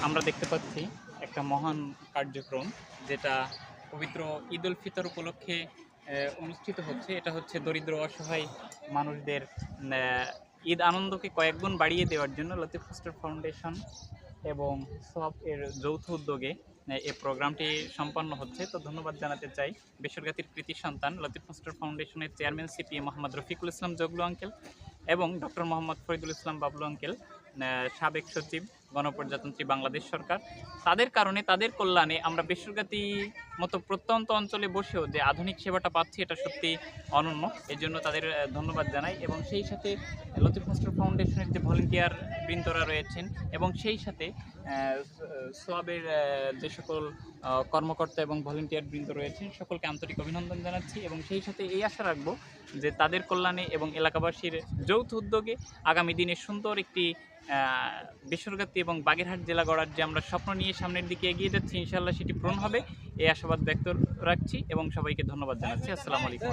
আমরা দেখতে পাচ্ছি একটা মহান কার্যক্রম, যেটা পবিত্র ঈদ উল ফিতর উপলক্ষে অনুষ্ঠিত হচ্ছে। এটা হচ্ছে দরিদ্র অসহায় মানুষদের ঈদ আনন্দকে কয়েক গুণ বাড়িয়ে দেওয়ার জন্য লতিফ ফস্টার ফাউন্ডেশন এবং সব এর যৌথ উদ্যোগে এই প্রোগ্রামটি সম্পন্ন হচ্ছে। তো ধন্যবাদ জানাতে চাই বেসরকারির কৃতি সন্তান লতিফ ফস্টার ফাউন্ডেশনের chairman CPA Mohammad Rafiqul Islam Joglu uncle এবং ডক্টর মোহাম্মদ ফরিদুল ইসলাম বাবলু আঙ্কেল, সাবেক সচিব গণপ্রজাতন্ত্রী বাংলাদেশ সরকার। তাদের কারণে, তাদের কল্যাণে আমরা বেসরকারি মতো প্রত্যন্ত অঞ্চলে বসেও যে আধুনিক সেবাটা পাচ্ছি, এটা সত্যি অনন্য। এই জন্য তাদের ধন্যবাদ জানাই। এবং সেই সাথে লতিফ ফস্টার ফাউন্ডেশনের যে ভলেন্টিয়ার বৃন্দরা রয়েছেন এবং সেই সাথে সোয়াবের যে সকল কর্মকর্তা এবং ভলেন্টিয়ার বৃন্দ রয়েছেন, সকলকে আন্তরিক অভিনন্দন জানাচ্ছি। এবং সেই সাথে এই আশা রাখবো যে তাদের কল্যাণে এবং এলাকাবাসীর যৌথ উদ্যোগে আগামী দিনে সুন্দর একটি বেসরকারি এবং বাগেরহাট জেলা গড়ার যে আমরা স্বপ্ন নিয়ে সামনের দিকে এগিয়ে যাচ্ছি, ইনশাআল্লাহ সেটি পূরণ হবে, এই আশাবাদ ব্যক্ত রাখছি এবং সবাইকে ধন্যবাদ জানাচ্ছি। আসসালামু আলাইকুম।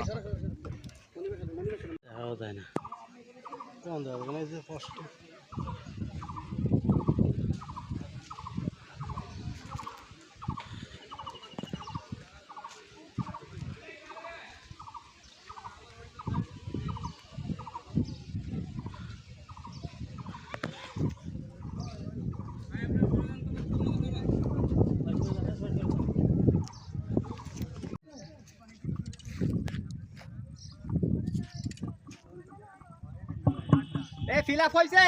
ফিল আপ হয়েছে।